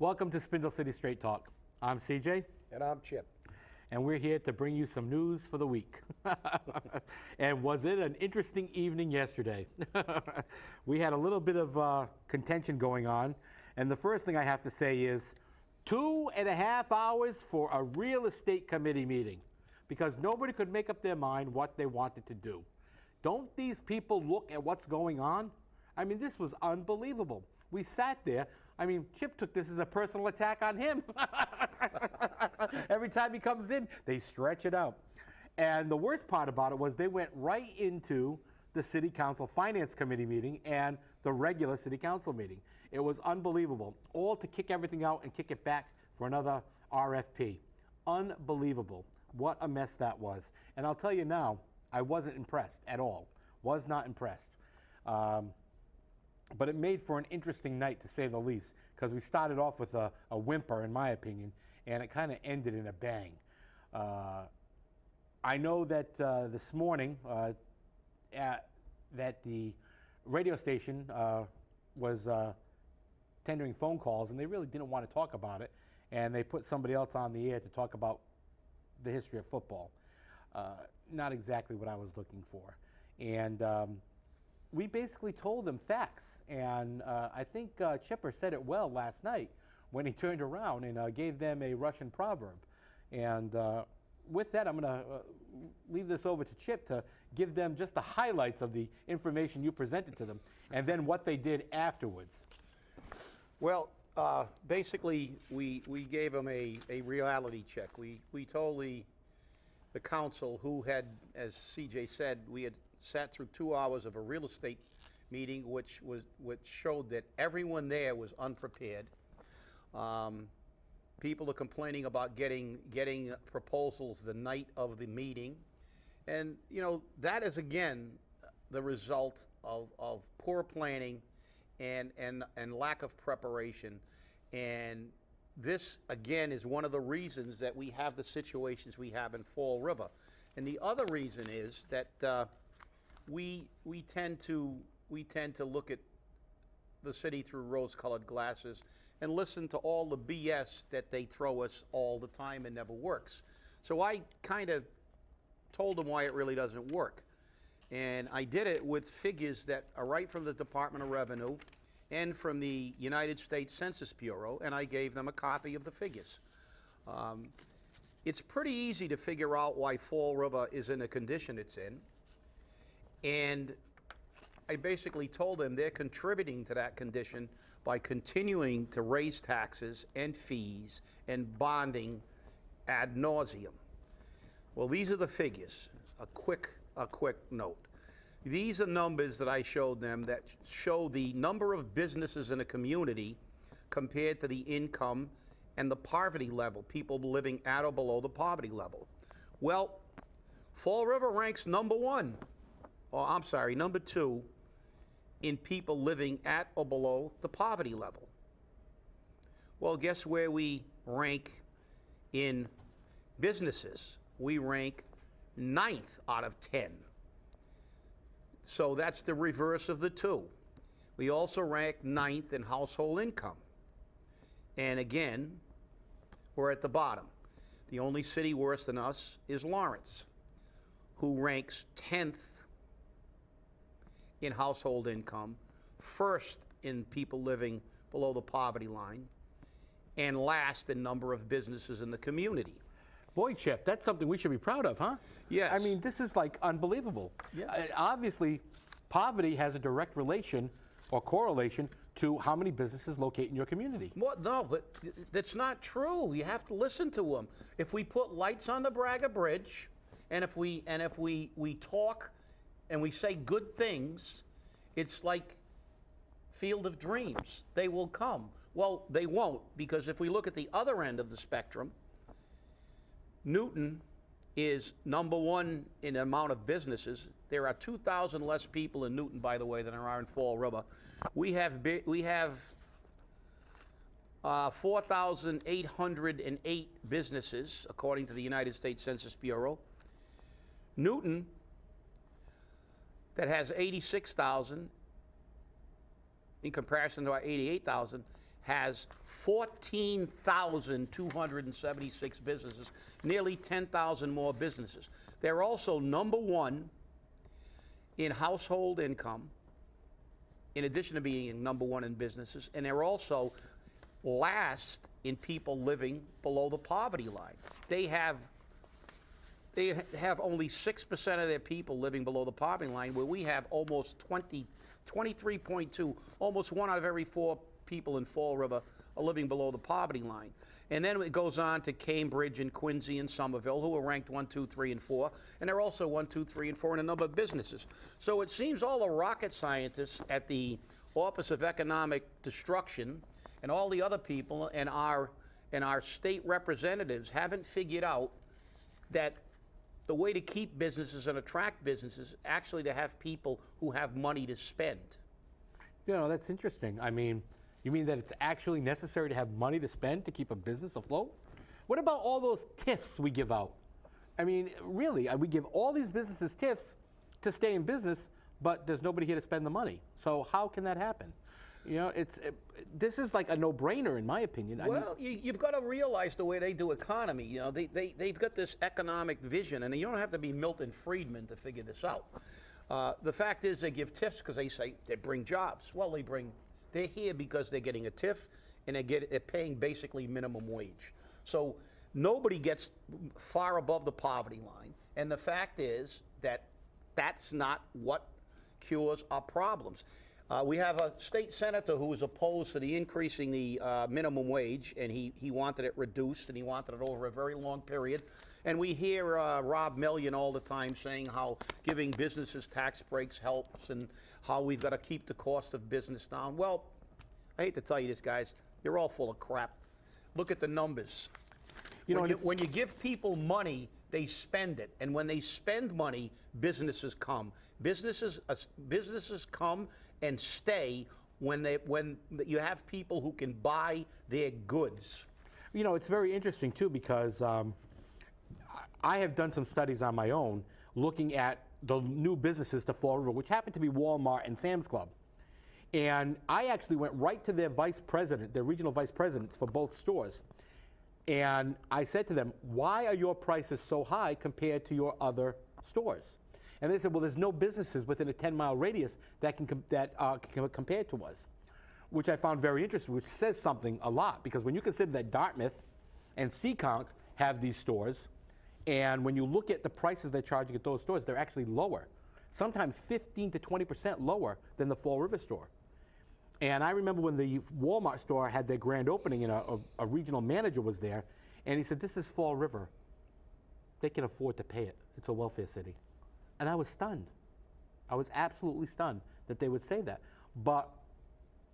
Welcome to Spindle City Straight Talk. I'm CJ. And I'm Chip. And we're here to bring you some news for the week. And was it an interesting evening yesterday? We had a little bit of contention going on. And the first thing I have to say is 2.5 hours for a real estate committee meeting because nobody could make up their mind what they wanted to do. Don't these people look at what's going on? I mean, this was unbelievable. We sat there. I mean, Chip took this as a personal attack on him. Every time he comes in, they stretch it out. And the worst part about it was they went right into the City Council Finance Committee meeting and the regular City Council meeting. It was unbelievable. All to kick everything out and kick it back for another RFP. Unbelievable. What a mess that was. And I'll tell you now, I wasn't impressed at all. Was not impressed. But it made for an interesting night, to say the least, because we started off with a whimper, in my opinion, and it kind of ended in a bang. I know that this morning that the radio station was tendering phone calls, and they really didn't want to talk about it, and they put somebody else on the air to talk about the history of football. Not exactly what I was looking for. And we basically told them facts, and I think Chipper said it well last night when he turned around and gave them a Russian proverb. And with that, I'm going to leave this over to Chip to give them just the highlights of the information you presented to them, and then what they did afterwards. Well, basically, we gave them a reality check. We told the council, who had, as CJ said, we had sat through 2 hours of a real estate meeting, which showed that everyone there was unprepared. People are complaining about getting proposals the night of the meeting, and you know that is again the result of poor planning and lack of preparation. And this again is one of the reasons that we have the situations we have in Fall River. And the other reason is that we tend to look at the city through rose-colored glasses and listen to all the BS that they throw us all the time and never works. So I kind of told them why it really doesn't work. And I did it with figures that are right from the Department of Revenue and from the United States Census Bureau, and I gave them a copy of the figures. It's pretty easy to figure out why Fall River is in the condition it's in. And I basically told them they're contributing to that condition by continuing to raise taxes and fees and bonding ad nauseum. Well, these are the figures. A quick note. These are numbers that I showed them that show the number of businesses in a community compared to the income and the poverty level, people living at or below the poverty level. Well, Fall River ranks number 2 in people living at or below the poverty level. Well, guess where we rank in businesses? We rank 9th out of 10. So that's the reverse of the 2. We also rank 9th in household income. And again, we're at the bottom. The only city worse than us is Lawrence, who ranks 10th in household income, 1st in people living below the poverty line, and last in number of businesses in the community. Boy, Chip, that's something we should be proud of, huh? Yes. I mean, this is like unbelievable. Yeah. Obviously, poverty has a direct relation or correlation to how many businesses locate in your community. Well, no, but that's not true. You have to listen to them. If we put lights on the Braga Bridge, and if we talk and we say good things, it's like Field of Dreams. They will come. Well, they won't, because if we look at the other end of the spectrum, Newton is number 1 in the amount of businesses. There are 2,000 less people in Newton, by the way, than there are in Fall River. We have 4,808 businesses, according to the United States Census Bureau. Newton, that has 86,000 in comparison to our 88,000, has 14,276 businesses, nearly 10,000 more businesses. They're also number one in household income, in addition to being number one in businesses, and they're also last in people living below the poverty line. They have only 6% of their people living below the poverty line, where we have almost 23.2, almost 1 out of every 4 people in Fall River are living below the poverty line. And then it goes on to Cambridge and Quincy and Somerville, who are ranked 1, 2, 3, and 4, and they're also 1, 2, 3, and 4 in a number of businesses. So it seems all the rocket scientists at the Office of Economic Destruction and all the other people and our state representatives haven't figured out that the way to keep businesses and attract businesses actually to have people who have money to spend. You know, that's interesting. I mean, you mean that it's actually necessary to have money to spend to keep a business afloat? What about all those TIFs we give out? I mean, really, we give all these businesses TIFs to stay in business, but there's nobody here to spend the money. So how can that happen? You know, this is like a no-brainer in my opinion. Well, you've got to realize the way they do economy. You know, they've got this economic vision, and you don't have to be Milton Friedman to figure this out. The fact is they give TIFs because they say they bring jobs. Well, they're here because they're getting a TIF, and they're paying basically minimum wage. So nobody gets far above the poverty line, and the fact is that that's not what cures our problems. We have a state senator who is opposed to the increasing the minimum wage, and he wanted it reduced, and he wanted it over a very long period. And we hear Rob Million all the time saying how giving businesses tax breaks helps and how we've got to keep the cost of business down. Well, I hate to tell you this, guys, you're all full of crap. Look at the numbers. When you give people money, they spend it. And when they spend money, businesses come. Businesses come and stay when you have people who can buy their goods. You know, it's very interesting too, because I have done some studies on my own looking at the new businesses to Fall River, which happen to be Walmart and Sam's Club. And I actually went right to their vice president, their regional vice presidents for both stores. And I said to them, why are your prices so high compared to your other stores? And they said, well, there's no businesses within a 10-mile radius that can compare to us, which I found very interesting, which says something a lot, because when you consider that Dartmouth and Seekonk have these stores, and when you look at the prices they're charging at those stores, they're actually lower, sometimes 15 to 20% lower than the Fall River store. And I remember when the Walmart store had their grand opening and a regional manager was there, and he said, this is Fall River. They can afford to pay it. It's a welfare city. And I was stunned. I was absolutely stunned that they would say that. But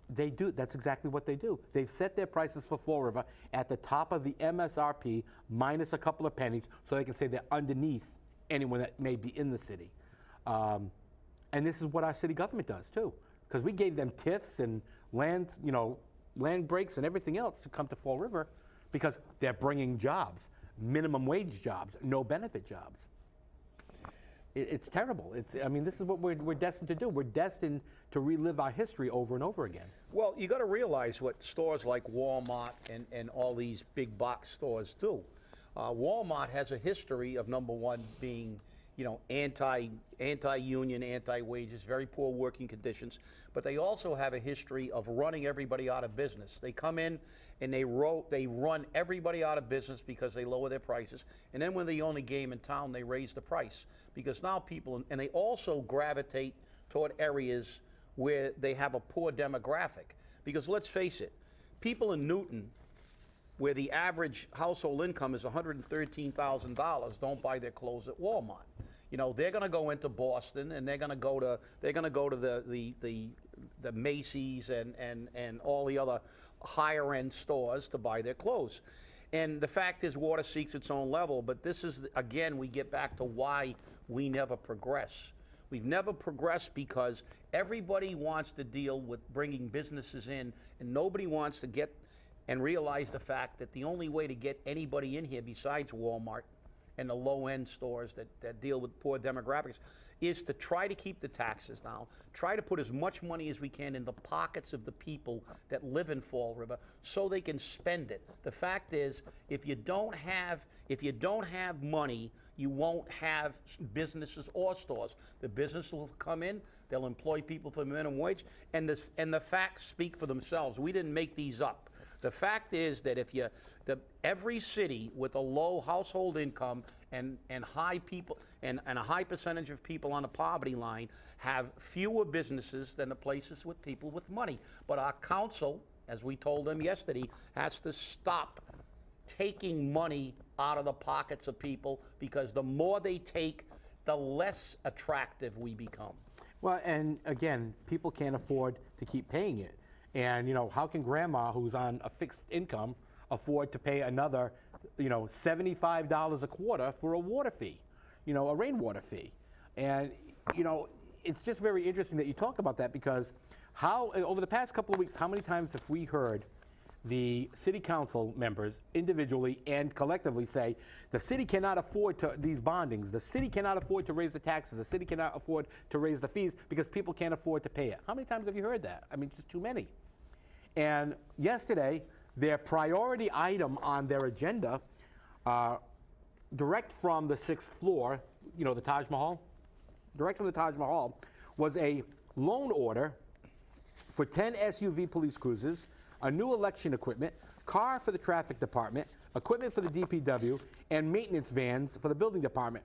they do. That's exactly what they do. They've set their prices for Fall River at the top of the MSRP minus a couple of pennies so they can say they're underneath anyone that may be in the city. And this is what our city government does too. Because we gave them TIFs and land breaks and everything else to come to Fall River because they're bringing jobs, minimum wage jobs, no benefit jobs. It's terrible. I mean, this is what we're destined to do. We're destined to relive our history over and over again. Well, you got to realize what stores like Walmart and all these big box stores do. Walmart has a history of, number one, being anti-union, anti-wages, very poor working conditions, but they also have a history of running everybody out of business. They come in and they run everybody out of business because they lower their prices, and then when they're the only game in town, they raise the price because now people, and they also gravitate toward areas where they have a poor demographic. Because let's face it, people in Newton, where the average household income is $113,000, don't buy their clothes at Walmart. You know, they're going to go into Boston, and they're going to go to the Macy's and all the other higher end stores to buy their clothes. And the fact is, water seeks its own level. But this is, again, we get back to why we never progress. We've never progressed because everybody wants to deal with bringing businesses in, and nobody wants to get and realize the fact that the only way to get anybody in here besides Walmart and the low-end stores that deal with poor demographics, is to try to keep the taxes down, try to put as much money as we can in the pockets of the people that live in Fall River so they can spend it. The fact is, if you don't have money, you won't have businesses or stores. The business will come in, they'll employ people for minimum wage, and the facts speak for themselves. We didn't make these up. The fact is that every city with a low household income and high people and a high percentage of people on the poverty line have fewer businesses than the places with people with money. But our council, as we told them yesterday, has to stop taking money out of the pockets of people, because the more they take, the less attractive we become. Well, and again, people can't afford to keep paying it. And, how can grandma, who's on a fixed income, afford to pay another, $75 a quarter for a water fee, a rainwater fee? And, it's just very interesting that you talk about that, because over the past couple of weeks, how many times have we heard the city council members individually and collectively say, the city cannot afford these bondings, the city cannot afford to raise the taxes, the city cannot afford to raise the fees because people can't afford to pay it? How many times have you heard that? I mean, just too many. And yesterday, their priority item on their agenda, direct from the 6th floor, the Taj Mahal, direct from the Taj Mahal, was a loan order for 10 SUV police cruisers, a new election equipment, car for the traffic department, equipment for the DPW, and maintenance vans for the building department.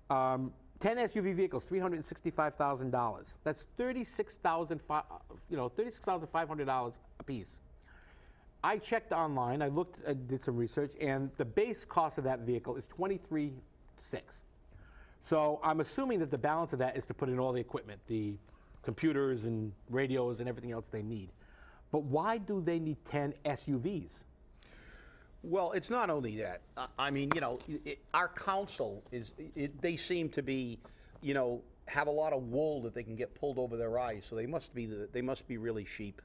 10 SUV vehicles, $365,000. That's $36,500 a piece. I checked online, I did some research, and the base cost of that vehicle is $23,600. So I'm assuming that the balance of that is to put in all the equipment, the computers and radios and everything else they need. But why do they need 10 SUVs? Well, it's not only that. I mean, our council they seem to be, have a lot of wool that they can get pulled over their eyes. So they must be really sheep,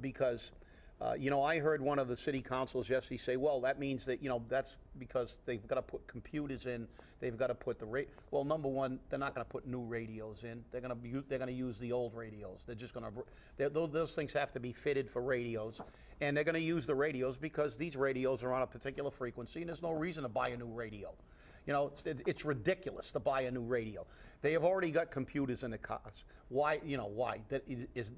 because, I heard one of the city councilors yesterday say, well, that means that, that's because they've got to put computers in, they've got to put well, number one, they're not going to put new radios in. They're going to use the old radios. They're just going to, those things have to be fitted for radios, and they're going to use the radios because these radios are on a particular frequency, and there's no reason to buy a new radio. It's ridiculous to buy a new radio. They have already got computers in the cars. Why? Why?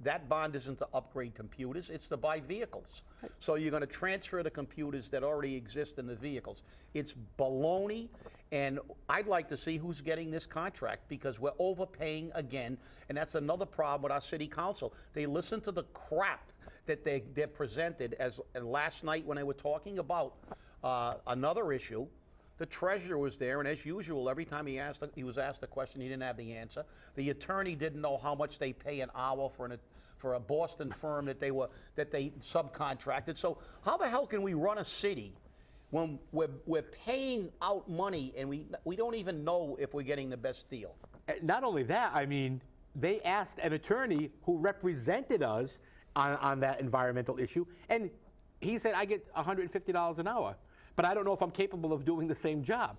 That bond isn't to upgrade computers, it's to buy vehicles. So you're going to transfer the computers that already exist in the vehicles. It's baloney, and I'd like to see who's getting this contract, because we're overpaying again, and that's another problem with our city council. They listen to the crap that they're presented, as last night when they were talking about another issue. The treasurer was there, and as usual, every time he was asked a question, he didn't have the answer. The attorney didn't know how much they pay an hour for a Boston firm that they subcontracted. So how the hell can we run a city when we're paying out money and we don't even know if we're getting the best deal? Not only that, I mean, they asked an attorney who represented us on that environmental issue, and he said, I get $150 an hour. But I don't know if I'm capable of doing the same job.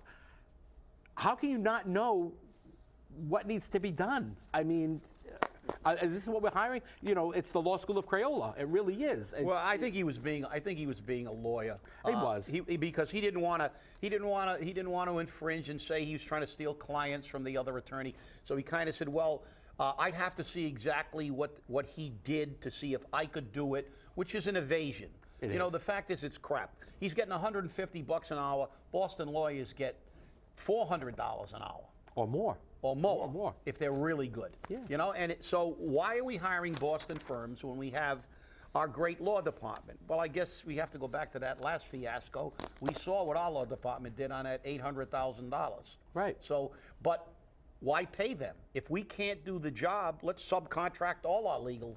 How can you not know what needs to be done? I mean, this is what we're hiring? It's the law school of Crayola. It really is. Well, I think he was being a lawyer. He was. Because he didn't want to infringe and say he was trying to steal clients from the other attorney. So he kind of said, well, I'd have to see exactly what he did to see if I could do it, which is an evasion. The fact is, it's crap. He's getting $150 an hour. Boston lawyers get $400 an hour. Or more. Or more. If they're really good. Yeah. So why are we hiring Boston firms when we have our great law department? Well, I guess we have to go back to that last fiasco. We saw what our law department did on that $800,000. Right. So, but why pay them? If we can't do the job, let's subcontract all our legal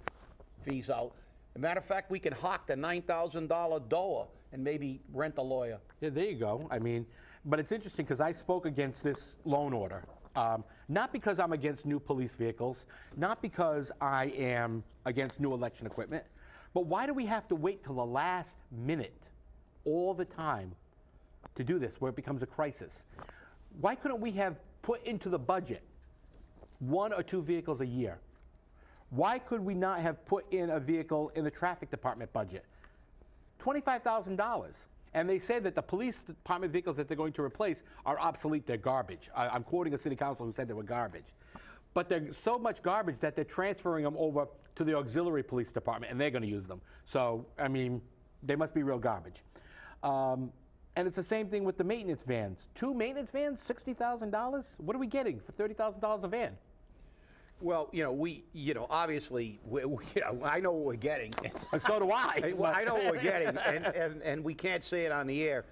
fees out. As a matter of fact, we can hawk the $9,000 DOA and maybe rent a lawyer. Yeah, there you go. I mean, but it's interesting because I spoke against this loan order. Not because I'm against new police vehicles, not because I am against new election equipment, but why do we have to wait till the last minute all the time to do this where it becomes a crisis. Why couldn't we have put into the budget 1 or 2 vehicles a year? Why could we not have put in a vehicle in the traffic department budget? $25,000. And they say that the police department vehicles that they're going to replace are obsolete, they're garbage. I'm quoting a city council who said they were garbage. But they're so much garbage that they're transferring them over to the auxiliary police department, and they're going to use them. So, I mean, they must be real garbage. And it's the same thing with the maintenance vans. 2 maintenance vans, $60,000? What are we getting for $30,000 a van? Well, obviously, I know what we're getting. And so do I. Well, I know what we're getting, and we can't say it on the air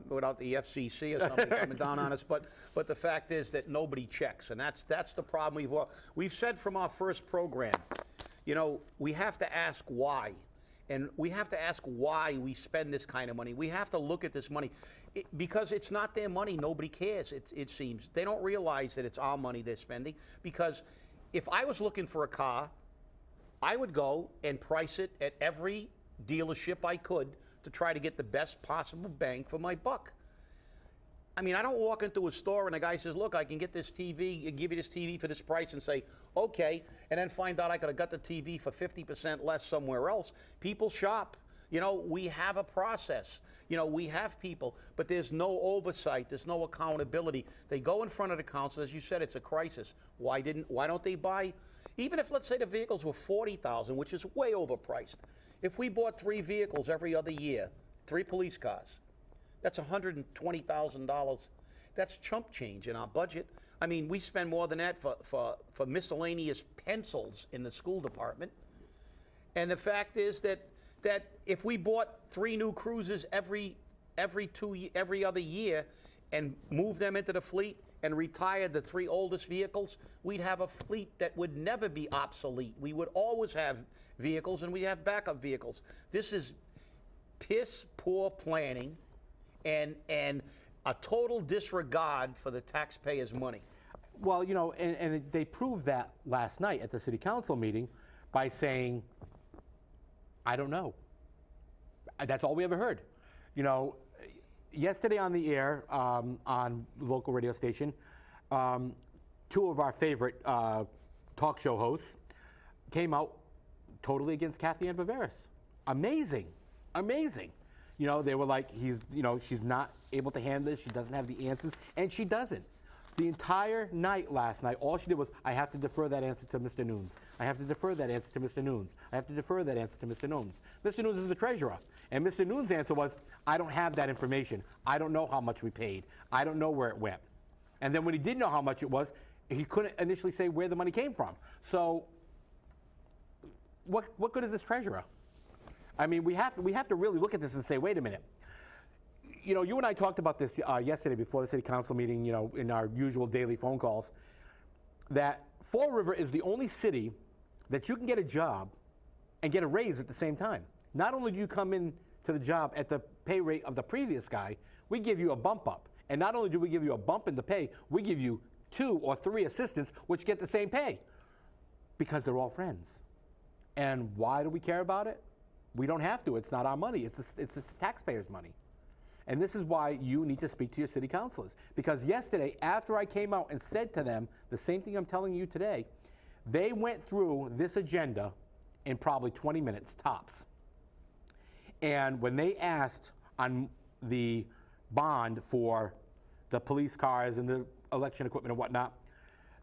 without the FCC or something coming down on us. But the fact is that nobody checks, and that's the problem we've said from our first program. We have to ask why, and we have to ask why we spend this kind of money. We have to look at this money. Because it's not their money, nobody cares, it seems. They don't realize that it's our money they're spending, because if I was looking for a car, I would go and price it at every dealership I could to try to get the best possible bang for my buck. I mean, I don't walk into a store and a guy says, look, I can get this TV, and give you this TV for this price, and say, okay, and then find out I could have got the TV for 50% less somewhere else. People shop. We have a process. We have people, but there's no oversight. There's no accountability. They go in front of the council. As you said, it's a crisis. Why don't they buy, even if, let's say, the vehicles were $40,000, which is way overpriced. If we bought 3 vehicles every other year, 3 police cars, that's $120,000. That's chump change in our budget. I mean, we spend more than that for miscellaneous pencils in the school department. And the fact is that if we bought 3 new cruisers every other year and moved them into the fleet and retired the 3 oldest vehicles, we'd have a fleet that would never be obsolete. We would always have vehicles, and we have backup vehicles. This is piss poor planning and a total disregard for the taxpayers' money. Well, and they proved that last night at the city council meeting by saying, I don't know. That's all we ever heard. Yesterday on the air, on local radio station, 2 of our favorite talk show hosts came out totally against Kathy Ann Viveris. Amazing. They were like, she's not able to handle this. She doesn't have the answers, and she doesn't. The entire night last night, all she did was, I have to defer that answer to Mr. Nunes. I have to defer that answer to Mr. Nunes. I have to defer that answer to Mr. Nunes. Mr. Nunes is the treasurer. And Mr. Nunes' answer was, I don't have that information. I don't know how much we paid. I don't know where it went. And then when he did know how much it was, he couldn't initially say where the money came from. So what good is this treasurer? I mean, we have to really look at this and say, wait a minute. You and I talked about this yesterday before the city council meeting, in our usual daily phone calls, that Fall River is the only city that you can get a job and get a raise at the same time. Not only do you come in to the job at the pay rate of the previous guy, we give you a bump up. And not only do we give you a bump in the pay, we give you 2 or 3 assistants which get the same pay because they're all friends. And why do we care about it? We don't have to. It's not our money. It's the taxpayers' money. And this is why you need to speak to your city councilors. Because yesterday, after I came out and said to them the same thing I'm telling you today, they went through this agenda in probably 20 minutes tops. And when they asked on the bond for the police cars and the election equipment and whatnot,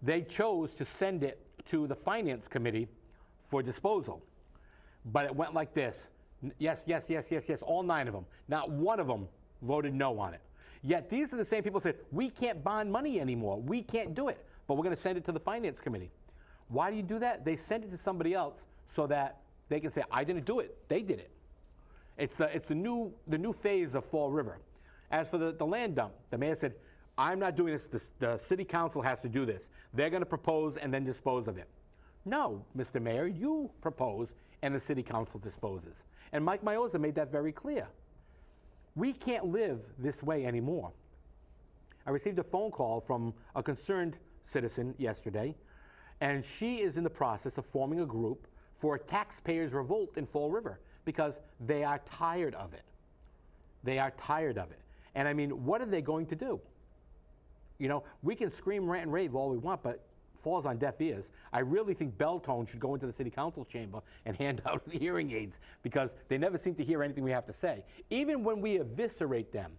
they chose to send it to the finance committee for disposal. But it went like this. Yes, all 9 of them. Not one of them voted no on it. Yet these are the same people who said, we can't bond money anymore. We can't do it. But we're going to send it to the finance committee. Why do you do that? They sent it to somebody else so that they can say, I didn't do it. They did it. It's the new phase of Fall River. As for the land dump, the mayor said, I'm not doing this. The city council has to do this. They're going to propose and then dispose of it. No, Mr. Mayor, you propose and the city council disposes. And Mike Mioza made that very clear. We can't live this way anymore. I received a phone call from a concerned citizen yesterday, and she is in the process of forming a group for a taxpayers' revolt in Fall River because they are tired of it. They are tired of it. And I mean, what are they going to do? You know, we can scream, rant, and rave all we want, but falls on deaf ears. I really think Belltone should go into the city council's chamber and hand out hearing aids, because they never seem to hear anything we have to say. Even when we eviscerate them,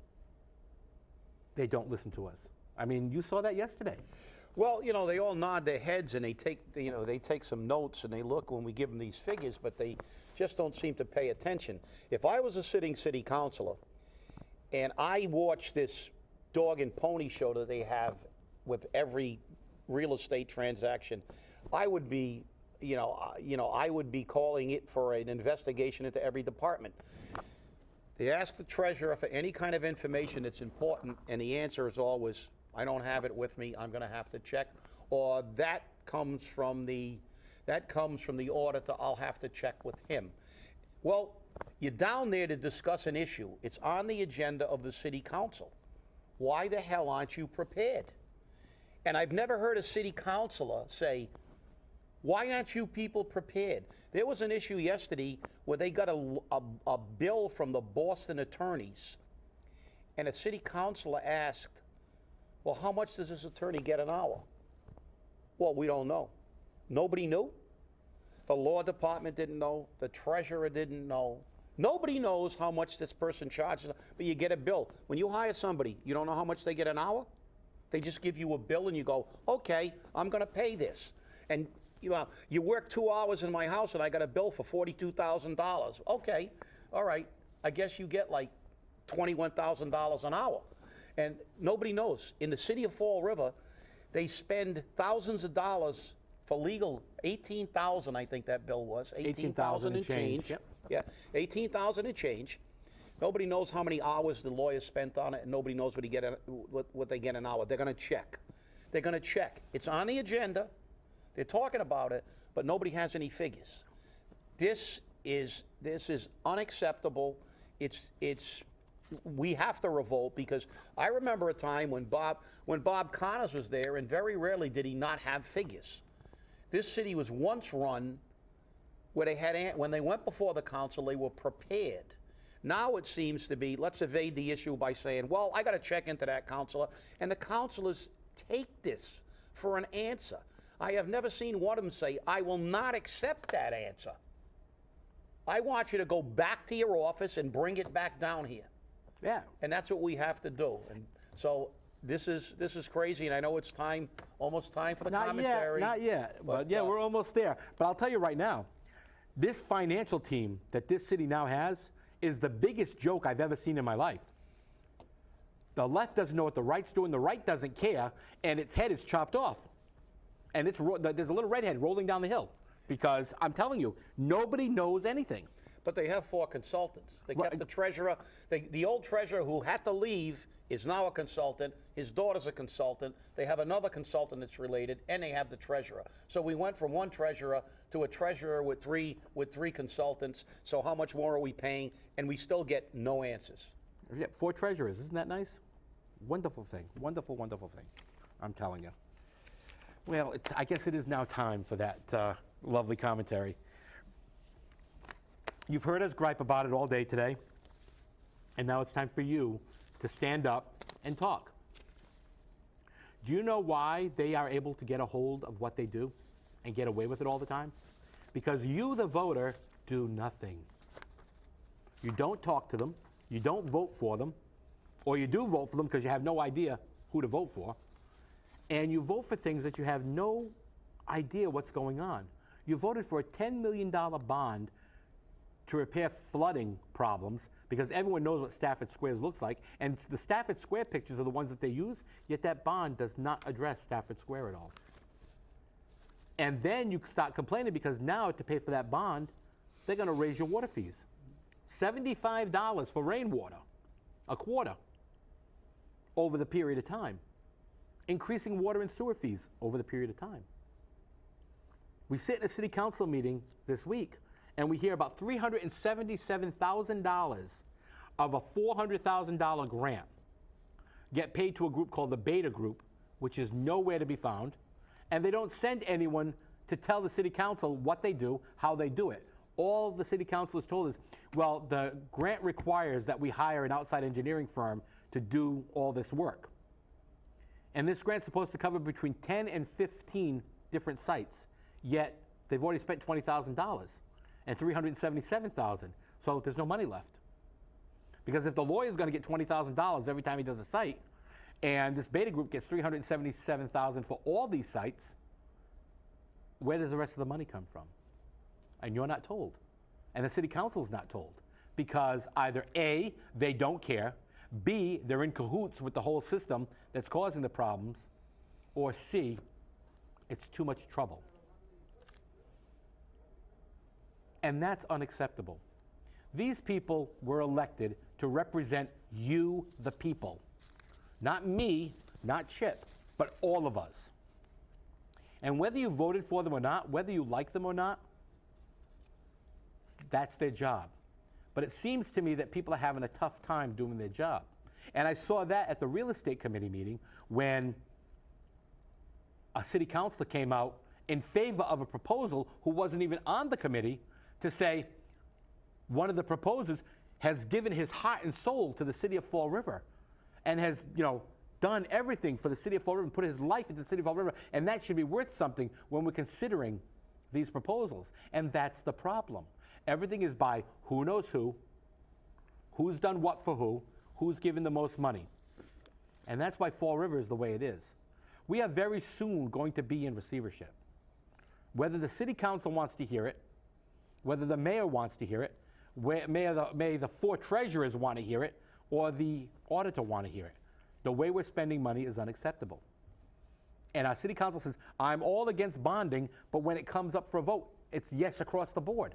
they don't listen to us. I mean, you saw that yesterday. Well, you know, they all nod their heads and they take some notes and they look when we give them these figures, but they just don't seem to pay attention. If I was a sitting city councilor and I watched this dog and pony show that they have with every real estate transaction, I would be, I would be calling it for an investigation into every department. They ask the treasurer for any kind of information that's important, and the answer is always, I don't have it with me, I'm going to have to check, or that comes from the auditor, I'll have to check with him. Well, you're down there to discuss an issue. It's on the agenda of the city council. Why the hell aren't you prepared? And I've never heard a city councilor say, why aren't you people prepared? There was an issue yesterday where they got a bill from the Boston attorneys, and a city councilor asked, well, how much does this attorney get an hour? Well, we don't know. Nobody knew. The law department didn't know. The treasurer didn't know. Nobody knows how much this person charges, but you get a bill. When you hire somebody, you don't know how much they get an hour? They just give you a bill and you go, okay, I'm going to pay this. And you work 2 hours in my house and I got a bill for $42,000. Okay, all right, I guess you get like $21,000 an hour. And nobody knows. In the city of Fall River, they spend thousands of dollars for legal, $18,000 I think that bill was. $18,000 and change. Yep. Yeah, $18,000 and change. Nobody knows how many hours the lawyer spent on it, and nobody knows what they get an hour. They're going to check. They're going to check. It's on the agenda. They're talking about it, but nobody has any figures. This is unacceptable. We have to revolt, because I remember a time when Bob Connors was there, and very rarely did he not have figures. This city was once run where when they went before the council, they were prepared. Now it seems to be, let's evade the issue by saying, well, I got to check into that councilor, and the councilors take this for an answer. I have never seen one of them say, I will not accept that answer. I want you to go back to your office and bring it back down here. Yeah. And that's what we have to do. And so this is crazy, and I know it's almost time for the commentary. Not yet. But yeah, we're almost there. But I'll tell you right now, this financial team that this city now has is the biggest joke I've ever seen in my life. The left doesn't know what the right's doing, the right doesn't care, and its head is chopped off. And there's a little redhead rolling down the hill, because I'm telling you, nobody knows anything. But they have 4 consultants. They kept the treasurer. The old treasurer who had to leave is now a consultant. His daughter's a consultant. They have another consultant that's related, and they have the treasurer. So we went from 1 treasurer to a treasurer with three consultants. So how much more are we paying? And we still get no answers. Yeah, 4 treasurers. Isn't that nice? Wonderful thing. Wonderful, wonderful thing. I'm telling you. Well, I guess it is now time for that lovely commentary. You've heard us gripe about it all day today, and now it's time for you to stand up and talk. Do you know why they are able to get a hold of what they do and get away with it all the time? Because you, the voter, do nothing. You don't talk to them, you don't vote for them, or you do vote for them because you have no idea who to vote for, and you vote for things that you have no idea what's going on. You voted for a $10 million bond to repair flooding problems, because everyone knows what Stafford Square looks like, and the Stafford Square pictures are the ones that they use, yet that bond does not address Stafford Square at all. And then you start complaining because now to pay for that bond, they're going to raise your water fees. $75 for rainwater, a quarter, over the period of time. Increasing water and sewer fees over the period of time. We sit in a city council meeting this week, and we hear about $377,000 of a $400,000 grant get paid to a group called the Beta Group, which is nowhere to be found, and they don't send anyone to tell the city council what they do, how they do it. All the city council has told us, well, the grant requires that we hire an outside engineering firm to do all this work. And this grant's supposed to cover between 10 and 15 different sites, yet they've already spent $20,000 and $377,000, so there's no money left. Because if the lawyer's going to get $20,000 every time he does a site, and this beta group gets $377,000 for all these sites, where does the rest of the money come from? And you're not told. And the city council's not told. Because either A, they don't care, B, they're in cahoots with the whole system that's causing the problems, or C, it's too much trouble. And that's unacceptable. These people were elected to represent you, the people. Not me, not Chip, but all of us. And whether you voted for them or not, whether you like them or not, that's their job. But it seems to me that people are having a tough time doing their job. And I saw that at the real estate committee meeting when a city councilor came out in favor of a proposal who wasn't even on the committee to say one of the proposers has given his heart and soul to the city of Fall River and has, done everything for the city of Fall River and put his life into the city of Fall River, and that should be worth something when we're considering these proposals. And that's the problem. Everything is by who knows who, who's done what for who, who's given the most money. And that's why Fall River is the way it is. We are very soon going to be in receivership. Whether the city council wants to hear it, whether the mayor wants to hear it, may the four treasurers want to hear it, or the auditor want to hear it. The way we're spending money is unacceptable. And our city council says, I'm all against bonding, but when it comes up for a vote, it's yes across the board.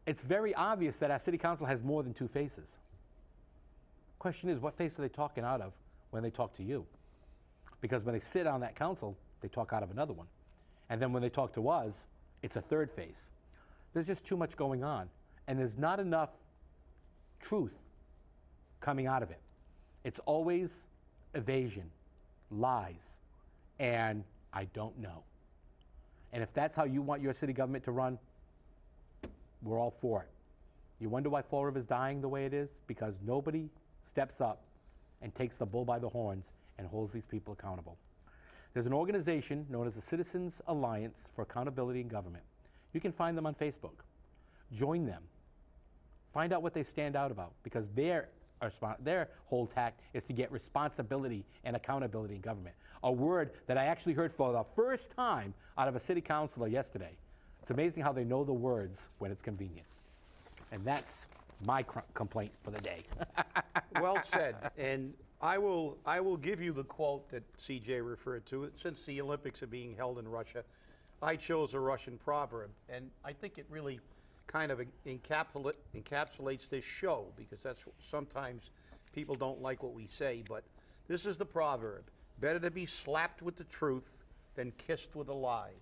It's very obvious that our city council has more than two faces. Question is, what face are they talking out of when they talk to you? Because when they sit on that council, they talk out of another one. And then when they talk to us, it's a third face. There's just too much going on. And there's not enough truth coming out of it. It's always evasion, lies, and I don't know. And if that's how you want your city government to run, we're all for it. You wonder why Fall River's dying the way it is? Because nobody steps up and takes the bull by the horns and holds these people accountable. There's an organization known as the Citizens Alliance for Accountability in Government. You can find them on Facebook. Join them. Find out what they stand out about, because their whole tack is to get responsibility and accountability in government. A word that I actually heard for the first time out of a city councilor yesterday. It's amazing how they know the words when it's convenient. And that's my complaint for the day. Well said. And I will give you the quote that CJ referred to. Since the Olympics are being held in Russia, I chose a Russian proverb, and I think it really kind of encapsulates this show, because that's sometimes people don't like what we say, but this is the proverb: better to be slapped with the truth than kissed with a lie.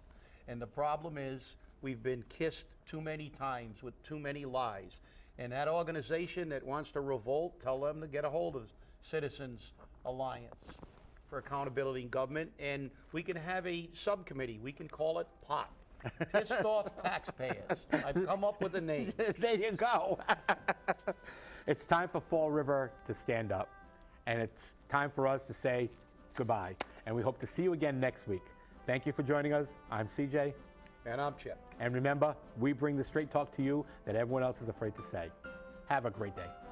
And the problem is we've been kissed too many times with too many lies. And that organization that wants to revolt, tell them to get a hold of Citizens Alliance for Accountability in Government, and we can have a subcommittee. We can call it POT. Pissed off taxpayers. I've come up with a name. There you go. It's time for Fall River to stand up, and it's time for us to say goodbye. And we hope to see you again next week. Thank you for joining us. I'm CJ. And I'm Chip. And remember, we bring the straight talk to you that everyone else is afraid to say. Have a great day.